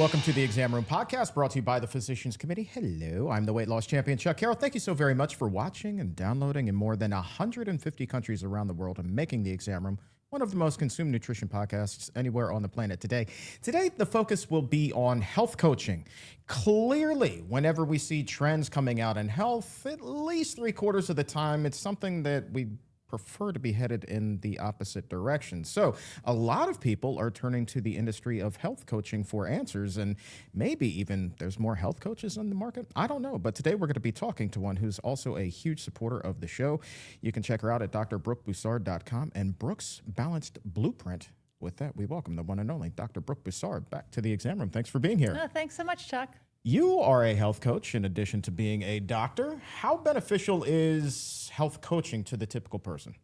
Welcome to the Exam Room Podcast, brought to you by the Physicians Committee. Hello, I'm the weight loss champion, Chuck Carroll. Thank you so very much for watching and downloading in more than 150 countries around the world and making the Exam Room one of the most consumed nutrition podcasts anywhere on the planet today. Today, the focus will be on health coaching. Clearly, whenever we see trends coming out in health, at least 3/4 of the time, it's something that we prefer to be headed in the opposite direction. So a lot of people are turning to the industry of health coaching for answers, and maybe even there's more health coaches on the market. I don't know, but today we're going to be talking to one who's also a huge supporter of the show. You can check her out at drbrookebussard.com and Brooke's Balanced Blueprint. With that, we welcome the one and only Dr. Brooke Bussard back to the Exam Room. Thanks for being here. Oh, thanks so much, Chuck. You are a health coach in addition to being a doctor. How beneficial is health coaching to the typical person?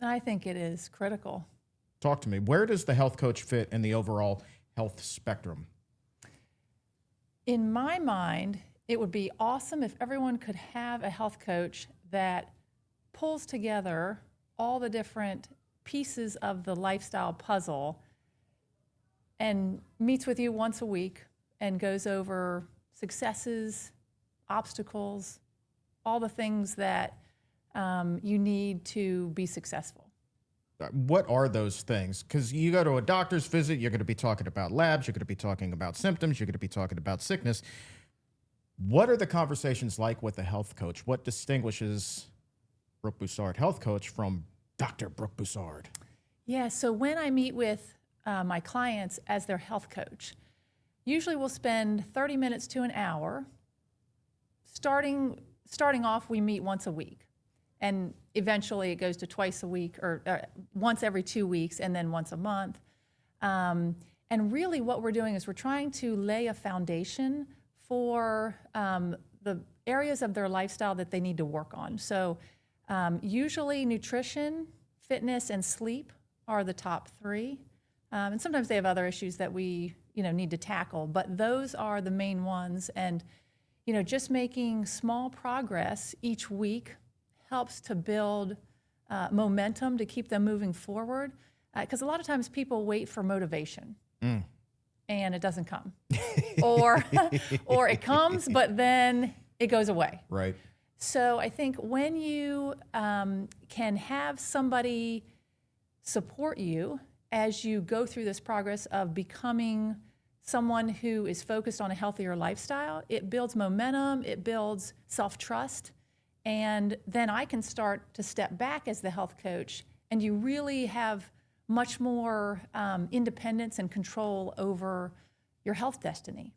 I think it is critical. Talk to me. Where does the health coach fit in the overall health spectrum? In my mind, it would be awesome if everyone could have a health coach that pulls together all the different pieces of the lifestyle puzzle and meets with you once a week and goes over successes, obstacles, all the things that you need to be successful. What are those things? Because you go to a doctor's visit, you're going to be talking about labs, you're going to be talking about symptoms, you're going to be talking about sickness. What are the conversations like with a health coach? What distinguishes Brooke Bussard, health coach, from Dr. Brooke Bussard? Yeah, so when I meet with my clients as their health coach, usually we'll spend 30 minutes to an hour. Starting off, we meet once a week. And eventually it goes to twice a week or once every 2 weeks and then once a month. And really what we're doing is we're trying to lay a foundation for the areas of their lifestyle that they need to work on. So usually nutrition, fitness, and sleep are the top three. And sometimes they have other issues that we need to tackle, but those are the main ones. And just making small progress each week helps to build momentum to keep them moving forward. Because a lot of times people wait for motivation and it doesn't come. or it comes, but then it goes away. Right. So I think when you can have somebody support you as you go through this progress of becoming someone who is focused on a healthier lifestyle, it builds momentum, it builds self-trust. And then I can start to step back as the health coach, and you really have much more independence and control over your health destiny.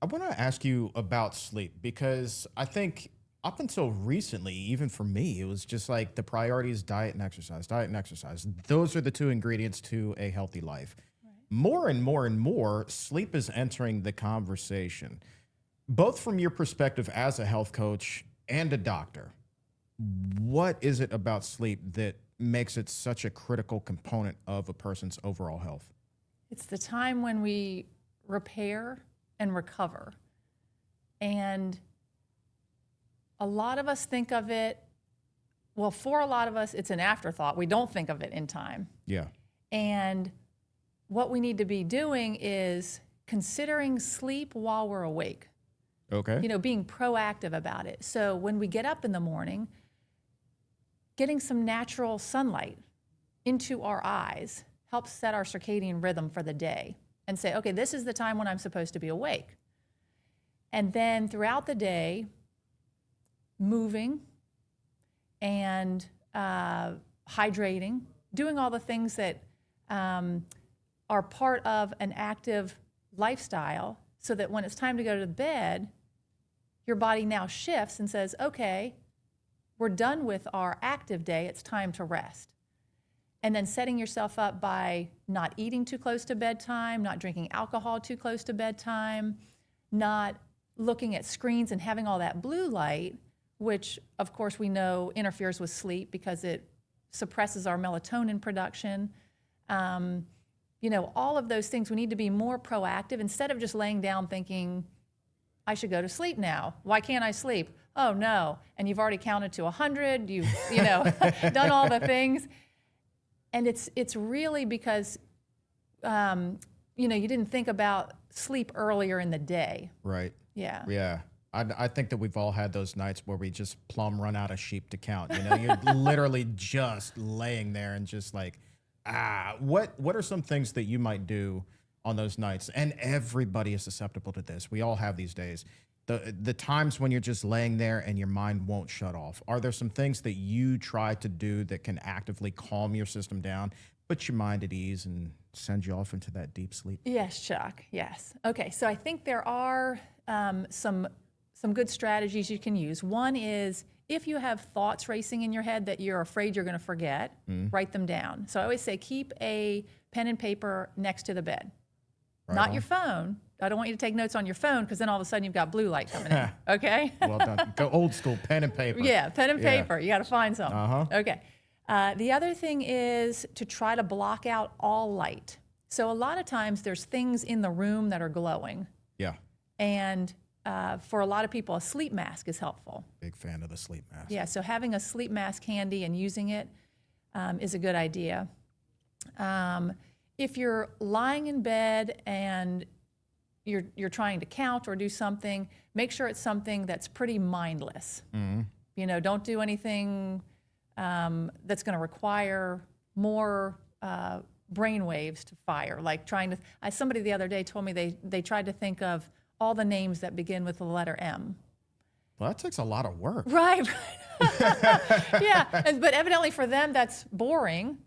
I want to ask you about sleep, because I think up until recently, even for me, it was just like the priority is diet and exercise, diet and exercise. Those are the two ingredients to a healthy life. Right. More and more and more, sleep is entering the conversation, both from your perspective as a health coach and a doctor. What is it about sleep that makes it such a critical component of a person's overall health? It's the time when we repair and recover. And a lot of us think of it, well, for a lot of us, it's an afterthought. We don't think of it in time. Yeah. And what we need to be doing is considering sleep while we're awake. Okay. Being proactive about it. So when we get up in the morning, getting some natural sunlight into our eyes helps set our circadian rhythm for the day and say, okay, this is the time when I'm supposed to be awake. And then throughout the day, moving and hydrating, doing all the things that are part of an active lifestyle, so that when it's time to go to bed, your body now shifts and says, okay, we're done with our active day, it's time to rest. And then setting yourself up by not eating too close to bedtime, not drinking alcohol too close to bedtime, not looking at screens and having all that blue light, which of course we know interferes with sleep because it suppresses our melatonin production. All of those things, we need to be more proactive instead of just laying down thinking, I should go to sleep now. Why can't I sleep? Oh no. And you've already counted to 100, you've done all the things. And it's really because you didn't think about sleep earlier in the day. Right. Yeah. Yeah. I think that we've all had those nights where we just plumb run out of sheep to count. You're literally just laying there and just like, what are some things that you might do on those nights? And everybody is susceptible to this. We all have these days. The times when you're just laying there and your mind won't shut off. Are there some things that you try to do that can actively calm your system down, put your mind at ease, and send you off into that deep sleep? Yes, Chuck. Yes. Okay. So I think there are some good strategies you can use. One is if you have thoughts racing in your head that you're afraid you're going to forget, write them down. So I always say keep a pen and paper next to the bed, not your phone. I don't want you to take notes on your phone because then all of a sudden you've got blue light coming in. Okay? Well done. Go old school, pen and paper. Yeah, pen and paper. You got to find something. Uh-huh. Okay. The other thing is to try to block out all light. So a lot of times there's things in the room that are glowing. Yeah. And for a lot of people, a sleep mask is helpful. Big fan of the sleep mask. Yeah, so having a sleep mask handy and using it is a good idea. If you're lying in bed and you're trying to count or do something, make sure it's something that's pretty mindless. Don't do anything that's going to require more brain waves to fire. Like somebody the other day told me they tried to think of all the names that begin with the letter M. Well, that takes a lot of work. Right. Yeah, but evidently for them that's boring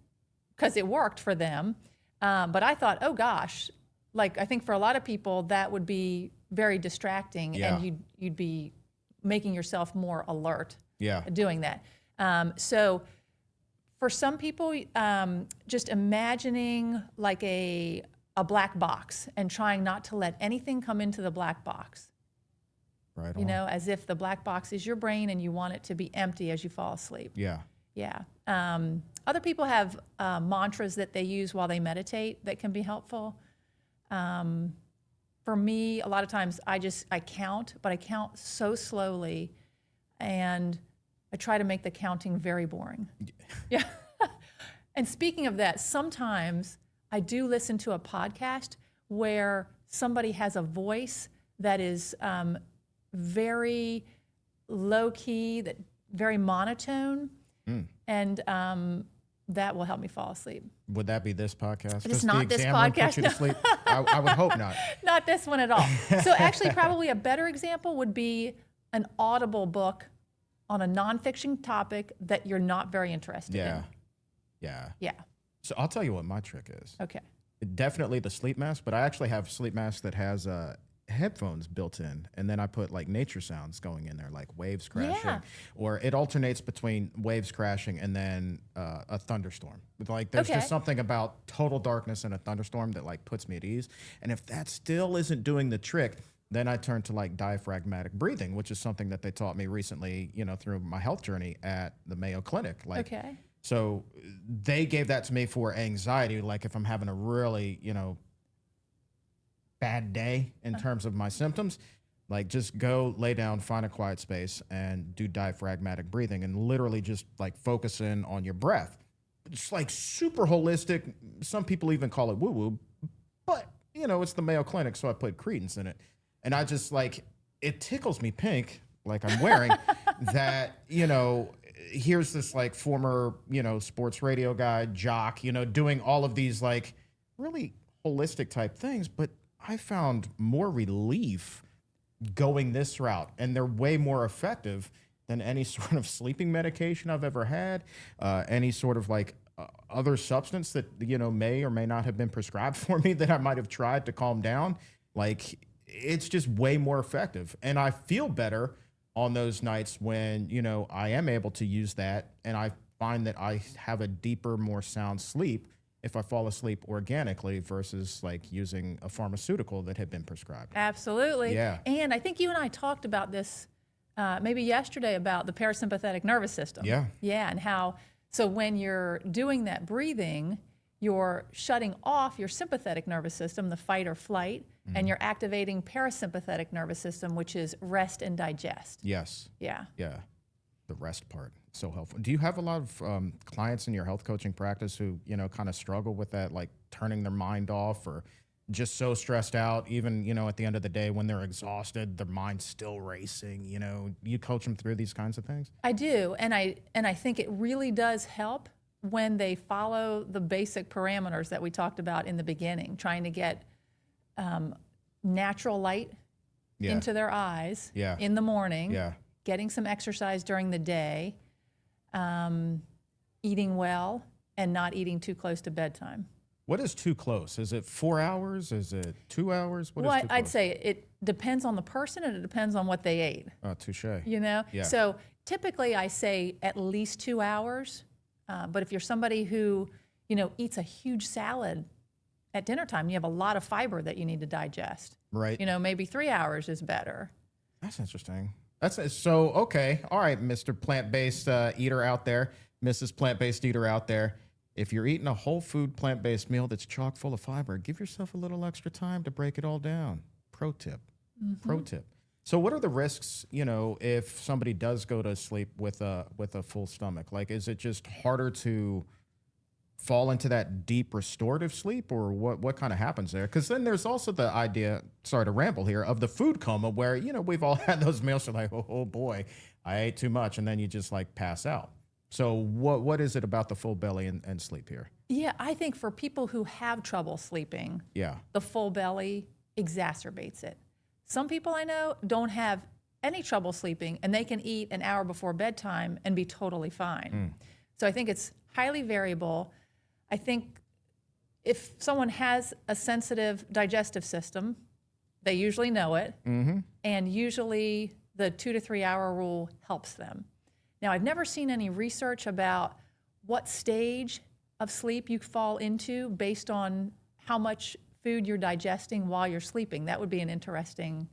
because it worked for them. But I thought, oh gosh, like I think for a lot of people that would be very distracting, and you'd be making yourself more alert. Doing that. So for some people, just imagining like a black box and trying not to let anything come into the black box. Right. As if the black box is your brain and you want it to be empty as you fall asleep. Yeah. Yeah. Other people have mantras that they use while they meditate that can be helpful. For me, a lot of times I count, but I count so slowly, and I try to make the counting very boring. Yeah. And speaking of that, sometimes I do listen to a podcast where somebody has a voice that is very low key, that very monotone, and that will help me fall asleep. Would that be this podcast? It's not this podcast. Put you to sleep? I would hope not. Not this one at all. So actually, probably a better example would be an Audible book on a nonfiction topic that you're not very interested in. Yeah. So I'll tell you what my trick is. Okay. Definitely the sleep mask, but I actually have sleep mask that has headphones built in, and then I put like nature sounds going in there, like waves crashing, or it alternates between waves crashing and then a thunderstorm. Like there's just something about total darkness and a thunderstorm that like puts me at ease. And if that still isn't doing the trick, then I turn to like diaphragmatic breathing, which is something that they taught me recently, through my health journey at the Mayo Clinic. So they gave that to me for anxiety. Like if I'm having a really, bad day in terms of my symptoms, like just go lay down, find a quiet space and do diaphragmatic breathing and literally just like focus in on your breath. It's like super holistic. Some people even call it woo-woo, but it's the Mayo Clinic, so I put credence in it. And I just it tickles me pink, like I'm wearing that, here's this like former, sports radio guy, jock, doing all of these like really holistic type things. But I found more relief going this route, and they're way more effective than any sort of sleeping medication I've ever had, any sort of like other substance that, may or may not have been prescribed for me that I might have tried to calm down. Like it's just way more effective. And I feel better on those nights when, I am able to use that, and I find that I have a deeper, more sound sleep if I fall asleep organically versus like using a pharmaceutical that had been prescribed. Absolutely. Yeah. And I think you and I talked about this maybe yesterday about the parasympathetic nervous system. Yeah. Yeah, and how, so when you're doing that breathing, you're shutting off your sympathetic nervous system, the fight or flight, and you're activating parasympathetic nervous system, which is rest and digest. Yes. Yeah. Yeah. The rest part. So helpful. Do you have a lot of clients in your health coaching practice who, kind of struggle with that, like turning their mind off or just so stressed out, even, at the end of the day when they're exhausted, their mind's still racing, you coach them through these kinds of things? I do, and I think it really does help when they follow the basic parameters that we talked about in the beginning, trying to get natural light into their eyes in the morning, getting some exercise during the day, eating well, and not eating too close to bedtime. What is too close? Is it 4 hours? Is it 2 hours? What is too close? I'd say it depends on the person and it depends on what they ate. Oh, touche. Yeah. So typically I say at least 2 hours. But if you're somebody who, eats a huge salad at dinner time, you have a lot of fiber that you need to digest. Right. Maybe 3 hours is better. That's interesting. So, okay. All right, Mr. Plant-based eater out there, Mrs. Plant-based eater out there. If you're eating a whole food plant-based meal that's chock full of fiber, give yourself a little extra time to break it all down. Pro tip. Pro tip. So what are the risks, if somebody does go to sleep with a full stomach? Like, is it just harder to fall into that deep restorative sleep, or what kind of happens there? Because then there's also the idea, sorry to ramble here, of the food coma where, we've all had those meals like, oh boy, I ate too much, and then you just like pass out. So what is it about the full belly and sleep here? Yeah, I think for people who have trouble sleeping, the full belly exacerbates it. Some people I know don't have any trouble sleeping, and they can eat an hour before bedtime and be totally fine. So I think it's highly variable. I think if someone has a sensitive digestive system, they usually know it, and usually the 2 to 3 hour rule helps them. Now, I've never seen any research about what stage of sleep you fall into based on how much food you're digesting while you're sleeping. That would be an interesting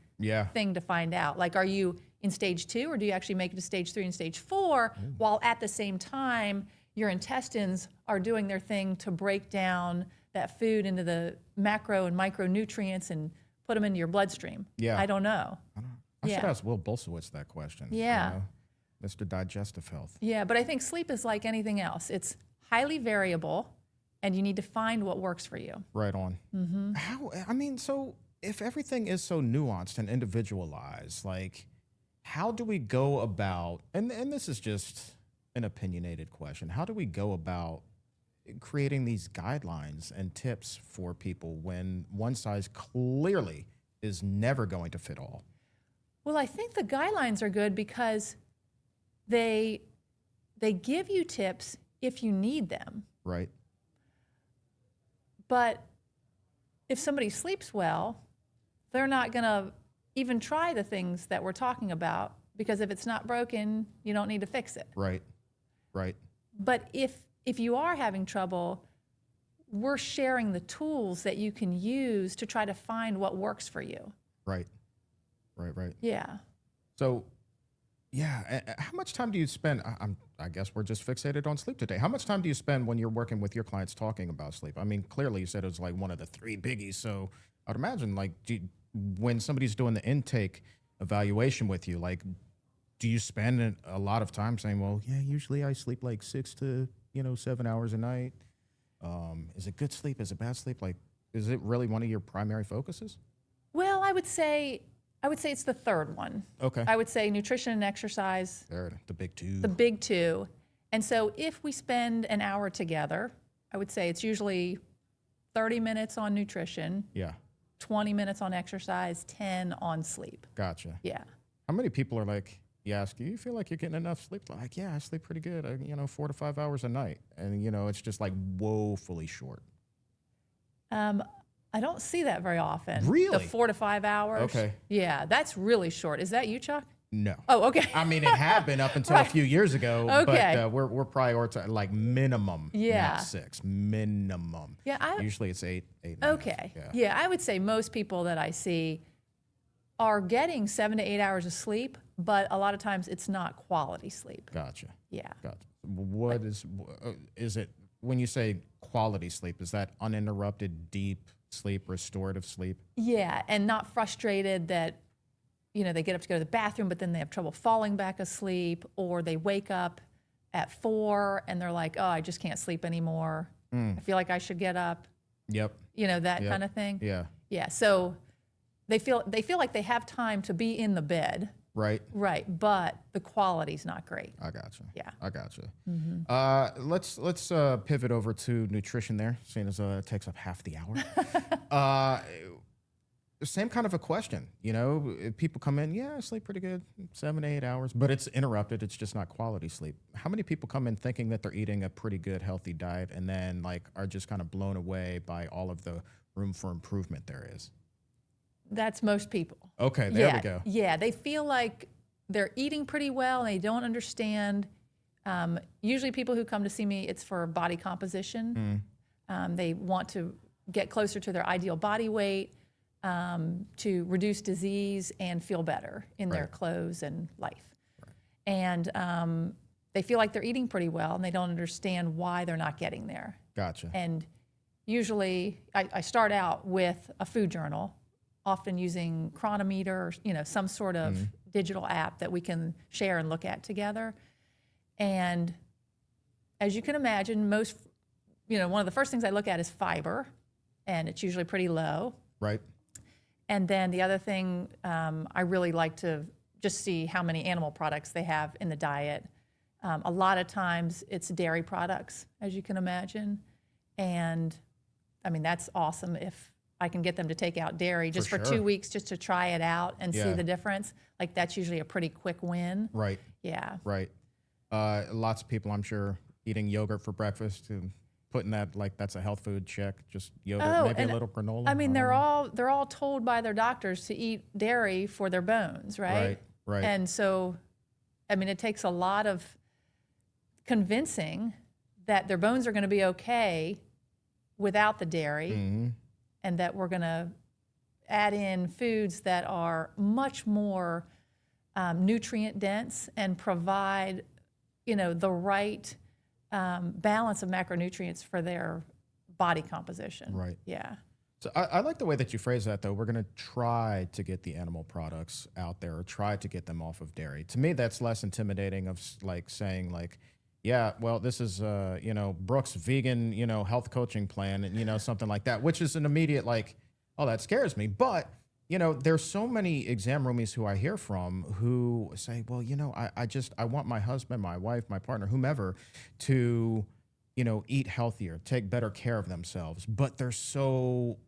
thing to find out. Like, are you in stage 2, or do you actually make it to stage 3 and stage 4 while at the same time your intestines are doing their thing to break down that food into the macro and micronutrients and put them into your bloodstream? I don't know. I should ask Will Bolsowitz that question. Mr. Digestive Health. Yeah, but I think sleep is like anything else. It's highly variable, and you need to find what works for you. Right on. So if everything is so nuanced and individualized, like, how do we go about, and this is just an opinionated question, how do we go about creating these guidelines and tips for people when one size clearly is never going to fit all? Well, I think the guidelines are good because they give you tips if you need them. Right. But if somebody sleeps well, they're not going to even try the things that we're talking about, because if it's not broken, you don't need to fix it. Right. But if you are having trouble, we're sharing the tools that you can use to try to find what works for you. Right. Yeah. So, how much time do you spend? I guess we're just fixated on sleep today. How much time do you spend when you're working with your clients talking about sleep? I mean, clearly you said it was like one of the 3 biggies. So I'd imagine, like, when somebody's doing the intake evaluation with you, like, do you spend a lot of time saying, well, usually I sleep like 6 to 7 hours a night? Is it good sleep? Is it bad sleep? Like, is it really one of your primary focuses? Well, I would say it's the third one. Okay. I would say nutrition and exercise. There, the big 2. The big 2. And so if we spend an hour together, I would say it's usually 30 minutes on nutrition. 20 minutes on exercise, 10 on sleep. Gotcha. Yeah. How many people are like, you ask, do you feel like you're getting enough sleep? Like, I sleep pretty good. 4 to 5 hours a night. And, it's just like woefully short. I don't see that very often. Really? The 4 to 5 hours. Okay. Yeah, that's really short. Is that you, Chuck? No. Oh, okay. I mean, it had been up until a few years ago, Okay. but we're prioritizing like minimum, Yeah. not 6, minimum. Yeah, Usually it's 8. Okay. Yeah, I would say most people that I see are getting 7 to 8 hours of sleep, but a lot of times it's not quality sleep. Gotcha. Yeah. Gotcha. What is it, when you say quality sleep, is that uninterrupted, deep sleep, restorative sleep? Yeah, and not frustrated that, they get up to go to the bathroom, but then they have trouble falling back asleep, or they wake up at 4 and they're like, oh, I just can't sleep anymore. I feel like I should get up. Yep. that Yep. kind of thing. Yeah. Yeah. So they feel like they have time to be in the bed, Right. right? But the quality's not great. I gotcha. Yeah. I gotcha. Let's pivot over to nutrition there, seeing as it takes up half the hour. Same kind of a question, if people come in, I sleep pretty good, 7 to 8 hours, but it's interrupted. It's just not quality sleep. How many people come in thinking that they're eating a pretty good, healthy diet and then are just kind of blown away by all of the room for improvement there is? That's most people. Okay, there we go. Yeah, they feel like they're eating pretty well and they don't understand. Usually people who come to see me, it's for body composition. They want to get closer to their ideal body weight, to reduce disease and feel better in their clothes and life. Right. And they feel like they're eating pretty well and they don't understand why they're not getting there. Gotcha. And usually I start out with a food journal, often using Chronometer or some sort of digital app that we can share and look at together. And as you can imagine, one of the first things I look at is fiber, and it's usually pretty low. Right. And then the other thing, I really like to just see how many animal products they have in the diet. A lot of times it's dairy products, as you can imagine. And I mean, that's awesome if I can get them to take out dairy just for 2 weeks just to try it out and see the difference. Like that's usually a pretty quick win. Right. Yeah. Right. Lots of people, I'm sure, eating yogurt for breakfast and putting that that's a health food check. Just yogurt, maybe a little granola. I mean, they're all told by their doctors to eat dairy for their bones, right? Right. And so, I mean, it takes a lot of convincing that their bones are going to be okay without the dairy, and that we're going to add in foods that are much more nutrient dense and provide, the right balance of macronutrients for their body composition. Right. Yeah. So I like the way that you phrase that, though. We're going to try to get the animal products out there or try to get them off of dairy. To me, that's less intimidating of saying yeah, well, this is, Brooke's vegan, health coaching plan and, something like that, which is an immediate oh, that scares me. But, there's so many exam roomies who I hear from who say, well, I want my husband, my wife, my partner, whomever to, eat healthier, take better care of themselves. But they're so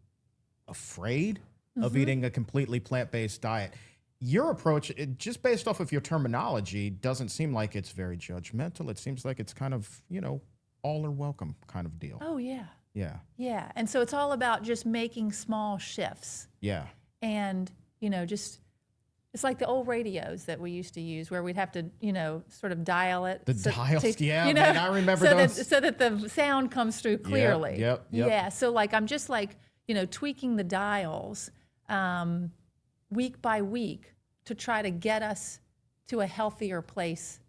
afraid of eating a completely plant-based diet. Your approach, just based off of your terminology, doesn't seem like it's very judgmental. It seems like it's kind of, all are welcome kind of deal. Oh, yeah. Yeah. Yeah. And so it's all about just making small shifts. Yeah. And, it's like the old radios that we used to use where we'd have to, sort of dial it. The dials, man, I remember those. So that the sound comes through clearly. Yep. Yeah. So I'm just tweaking the dials week by week to try to get us to a healthier place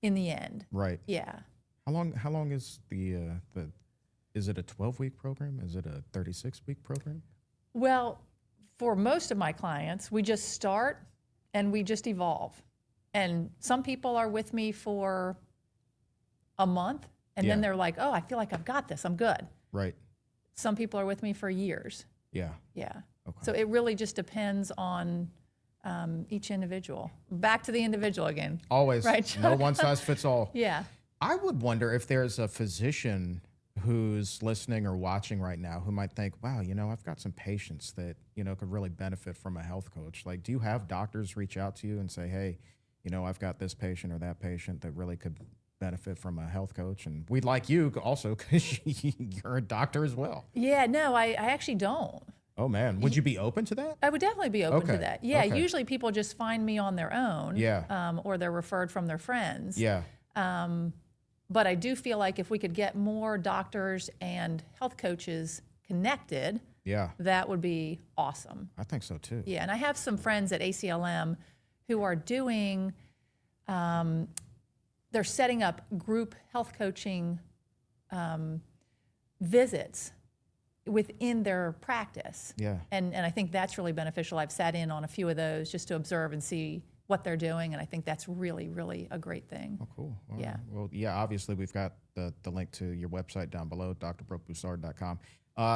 in the end. Right. Yeah. How long is is it a 12-week program? Is it a 36-week program? Well, for most of my clients, we just start and we just evolve. And some people are with me for a month and then they're like, oh, I feel like I've got this. I'm good. Right. Some people are with me for years. Yeah. Yeah. Okay. So it really just depends on each individual. Back to the individual again. Always. Right. No one size fits all. Yeah. I would wonder if there's a physician who's listening or watching right now who might think, wow, I've got some patients that, could really benefit from a health coach. Do you have doctors reach out to you and say, hey, I've got this patient or that patient that really could benefit from a health coach? And we'd like you also because you're a doctor as well. Yeah, no, I actually don't. Oh, man. Would you be open to that? I would definitely be open to Okay. that. Yeah, Okay. usually people just find me on their own. Yeah. Or they're referred from their friends. Yeah. But I do feel like if we could get more doctors and health coaches connected, Yeah. that would be awesome. I think so, too. Yeah, and I have some friends at ACLM who are doing, they're setting up group health coaching visits within their practice. Yeah. And I think that's really beneficial. I've sat in on a few of those just to observe and see what they're doing, and I think that's really, really a great thing. Oh, cool. Yeah. Well, yeah, obviously we've got the link to your website down below, drbrookebussard.com.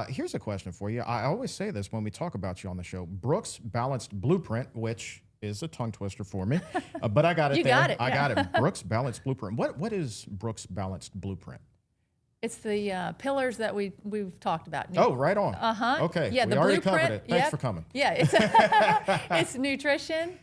Here's a question for you. I always say this when we talk about you on the show. Brooke's Balanced Blueprint, which is a tongue twister for me, but I got it You there. got it, I yeah. got it. Brooke's Balanced Blueprint. What is Brooke's Balanced Blueprint? It's the pillars that we've talked about. Oh, right on. Uh-huh. Okay. Yeah, we the already blueprint. covered it. Thanks Yep. for coming. Yeah, it's nutrition,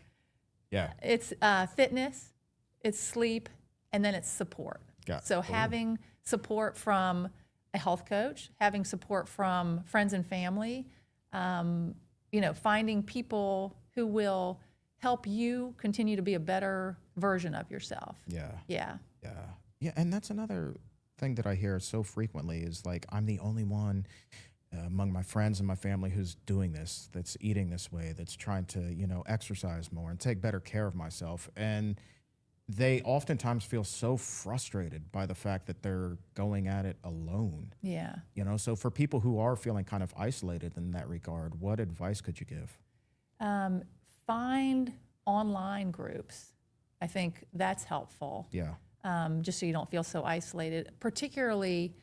Yeah. it's fitness, it's sleep, and then it's support. Got it. So Ooh. having support from a health coach, having support from friends and family, finding people who will help you continue to be a better version of yourself. Yeah. Yeah. Yeah. Yeah. And that's another thing that I hear so frequently is like, I'm the only one among my friends and my family who's doing this, that's eating this way, that's trying to, exercise more and take better care of myself. And they oftentimes feel so frustrated by the fact that they're going at it alone. Yeah. So for people who are feeling kind of isolated in that regard, what advice could you give? Find online groups. I think that's helpful. Yeah. Just so you don't feel so isolated. Particularly,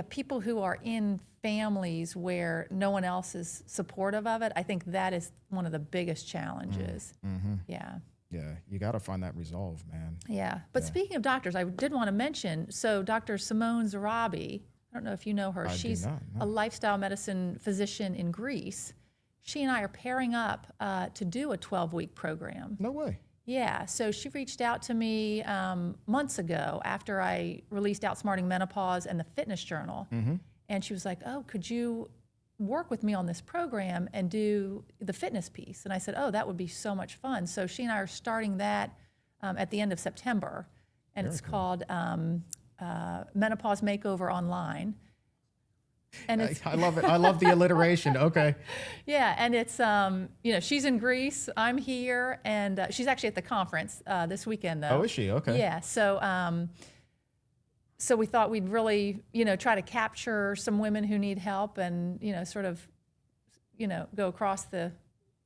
people who are in families where no one else is supportive of it. I think that is one of the biggest challenges. Mm-hmm. Yeah. Yeah. You got to find that resolve, man. Yeah. But speaking of doctors, I did want to mention, so Dr. Simone Zarabi, I don't know if you know her. I do She's not, no. a lifestyle medicine physician in Greece. She and I are pairing up to do a 12-week program. No way. Yeah, so she reached out to me months ago after I released Outsmarting Menopause and the Fitness Journal. Mm-hmm. And she was like, oh, could you work with me on this program and do the fitness piece? And I said, oh, that would be so much fun. So she and I are starting that at the end of September. And Very it's cool. called Menopause Makeover Online. And it's, I love it. I love the alliteration. Okay. yeah, and it's she's in Greece, I'm here, and she's actually at the conference this weekend though. Oh, is she? Okay. Yeah, so so we thought we'd really try to capture some women who need help, and sort of go across the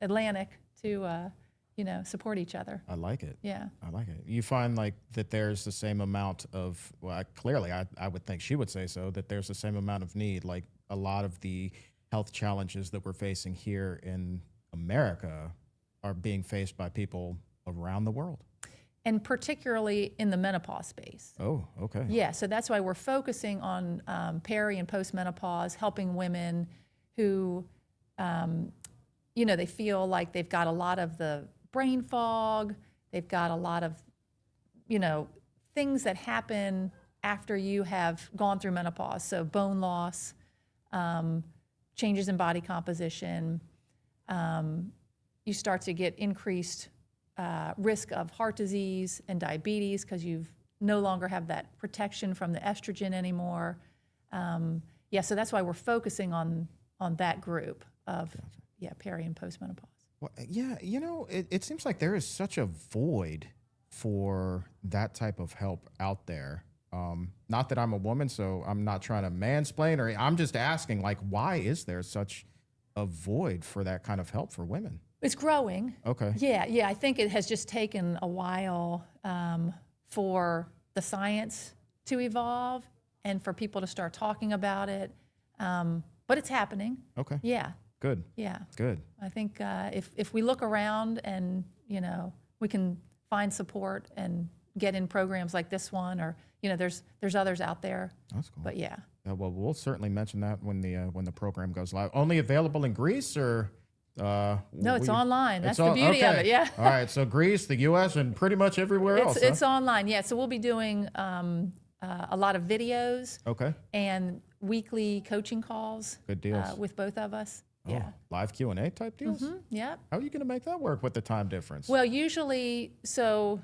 Atlantic to support each other. I like it. Yeah. I like it. You find like that there's the same amount of, clearly I would think she would say so, that there's the same amount of need. Like a lot of the health challenges that we're facing here in America are being faced by people around the world. And particularly in the menopause space. Oh, okay. Yeah, so that's why we're focusing on peri and postmenopause, helping women who, they feel like they've got a lot of the brain fog, they've got a lot of, things that happen after you have gone through menopause. So bone loss, changes in body composition, you start to get increased risk of heart disease and diabetes because you've no longer have that protection from the estrogen anymore. So that's why we're focusing on that group of peri and postmenopause. Well, yeah, it seems like there is such a void for that type of help out there. Not that I'm a woman, so I'm not trying to mansplain, or I'm just asking, like, why is there such a void for that kind of help for women? It's growing. Okay. Yeah. I think it has just taken a while for the science to evolve and for people to start talking about it. But it's happening. Okay. Yeah. Good. Yeah. Good. I think if we look around and, we can find support and get in programs like this one, or, there's others out there. That's cool. But yeah. Well, we'll certainly mention that when the program goes live. Only available in Greece, or? No, it's online. That's the beauty of it. Yeah. All right. So Greece, the U.S., and pretty much everywhere else. It's online. Yeah. So we'll be doing a lot of videos. Okay. And weekly coaching calls. Good deals. With both of us. Oh, Yeah. live Q&A type deals? Mm-hmm. Yep. How are you going to make that work with the time difference? Well, usually, so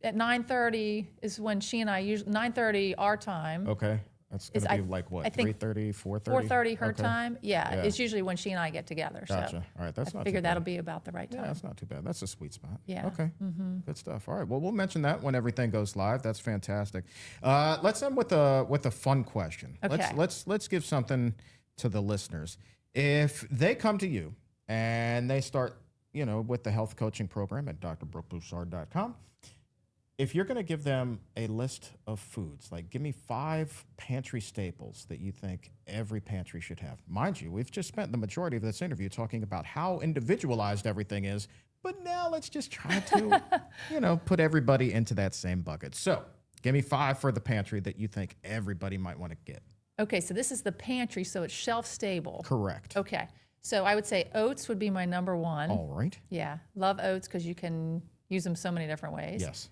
at 9:30 is when she and I, 9:30 our time. Okay. That's going to be like what, I think 3:30, 4:30? 4:30 her Okay. time. Yeah, Yeah. It's usually when she and I get together. Gotcha. So All right. That's I not figured too bad. that'll be about the right Yeah, time. that's not too bad. That's a sweet spot. Yeah. Okay. Mm-hmm. Good stuff. All right. Well, we'll mention that when everything goes live. That's fantastic. Let's end with a fun question. Okay. Let's give something to the listeners. If they come to you and they start, with the health coaching program at drbrookebussard.com, if you're going to give them a list of foods, like give me 5 pantry staples that you think every pantry should have. Mind you, we've just spent the majority of this interview talking about how individualized everything is, but now let's just try to, put everybody into that same bucket. So give me 5 for the pantry that you think everybody might want to get. Okay, so this is the pantry, so it's shelf stable. Correct. Okay, so I would say oats would be my number one. All right. Yeah, love oats because you can use them so many different ways. Yes.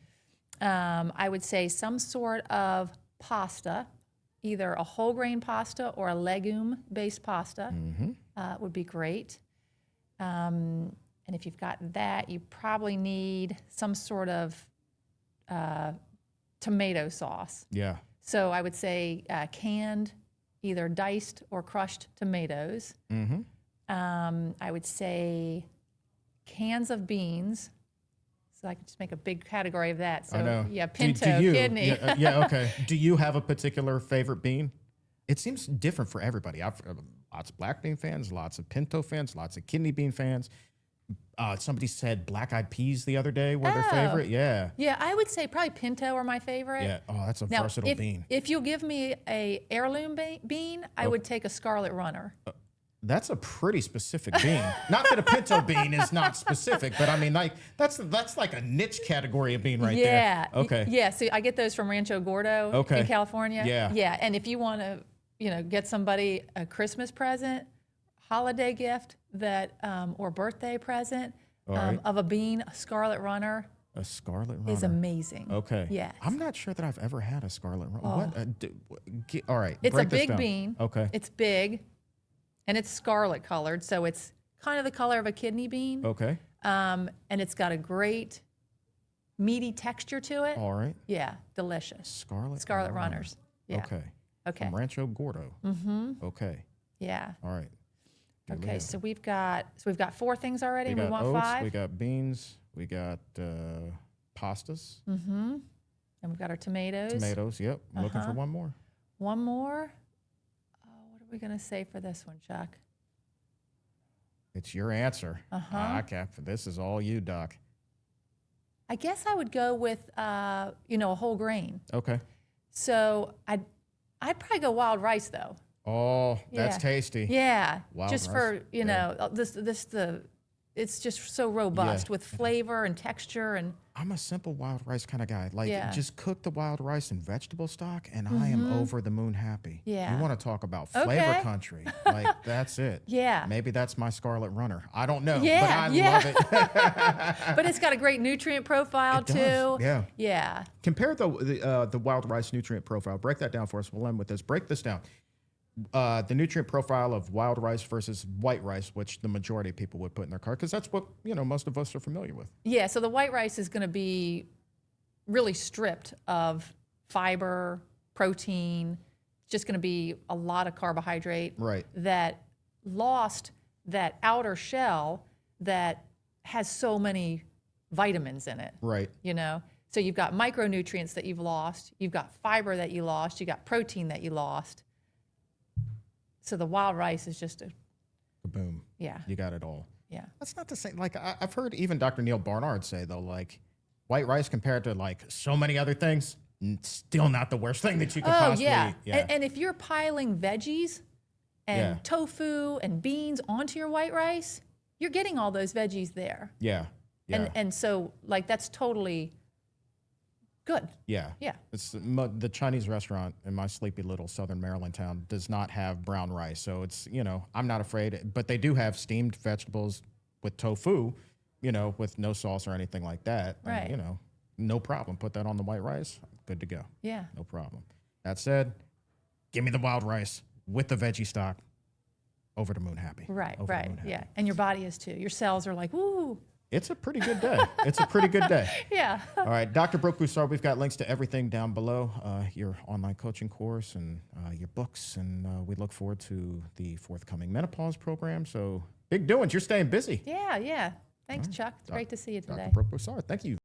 I would say some sort of pasta, either a whole grain pasta or a legume-based pasta would be great. And if you've got that, you probably need some sort of tomato sauce. Yeah. So I would say canned, either diced or crushed tomatoes. I would say cans of beans. So I could just make a big category of that. So I know. yeah, pinto, kidney. Yeah, okay. Do you have a particular favorite bean? It seems different for everybody. I've lots of black bean fans, lots of pinto fans, lots of kidney bean fans. Somebody said black-eyed peas the other day were their favorite. Yeah. Yeah, I would say probably pinto are my favorite. Yeah. Oh, that's a versatile bean. If you'll give me a heirloom bean, I would take a scarlet runner. That's a pretty specific bean. Not that a pinto bean is not specific, but I mean, like that's like a niche category of bean right there. Yeah. Okay. Yeah. So I get those from Rancho Gordo in California. Yeah. Yeah. And if you want to, get somebody a Christmas present, holiday gift or birthday present of a bean, a scarlet runner. A scarlet runner is amazing. Okay. Yes. I'm not sure that I've ever had a scarlet runner. Oh. All right. It's a big bean. Okay. It's big. And it's scarlet colored, so it's kind of the color of a kidney bean. Okay. And it's got a great meaty texture to it. All right. Yeah, delicious. Scarlet runners. Yeah. Okay. From Rancho Gordo. Okay. Yeah. All right. Okay, so we've got 4 things already. We want oats, 5. We got beans. We got pastas. And we've got our tomatoes. Yep. I'm looking for one more. One more. What are we going to say for this one, Chuck? It's your answer. Okay. This is all you, Doc. I guess I would go with, a whole grain. Okay. So I'd probably go wild rice, though. Oh, that's tasty. Yeah. Wild just rice. For, it's just so robust with flavor and texture. And I'm a simple wild rice kind of guy. Like, just cook the wild rice in vegetable stock, and I am over the moon happy. Yeah. You want to talk about flavor country. Like, that's it. Yeah. Maybe that's my scarlet runner. I don't know, Yeah, but I love it. But it's got a great nutrient profile, too. Does, yeah. Yeah. Compare the wild rice nutrient profile. Break that down for us. We'll end with this. Break this down. The nutrient profile of wild rice versus white rice, which the majority of people would put in their cart, because that's what most of us are familiar with. Yeah, so the white rice is going to be really stripped of fiber, protein. It's just going to be a lot of carbohydrate. Right. That lost that outer shell that has so many vitamins in it. Right. So you've got micronutrients that you've lost, you've got fiber that you lost, you got protein that you lost. So the wild rice is just boom. Yeah. You got it all. Yeah. That's not the same. Like I've heard even Dr. Neil Barnard say though, like white rice compared to like so many other things, still not the worst thing that you could possibly eat. Yeah. And if you're piling veggies and tofu and beans onto your white rice, you're getting all those veggies there. Yeah. And so like that's totally good. Yeah. Yeah. It's the Chinese restaurant in my sleepy little southern Maryland town does not have brown rice. So it's, I'm not afraid, but they do have steamed vegetables with tofu, with no sauce or anything like that. Right. And, no problem. Put that on the white rice. Good to go. Yeah. No problem. That said, give me the wild rice with the veggie stock. Over the moon happy. Right. Over the moon happy. Yeah. And your body is too. Your cells are like, woo. It's a pretty good day. It's a pretty good day. Yeah. All right, Dr. Brooke Bussard, we've got links to everything down below, your online coaching course and your books, and we look forward to the forthcoming menopause program. So big doings. You're staying busy. Yeah. Thanks, Chuck. It's great to see you today. Dr. Brooke Bussard, thank you.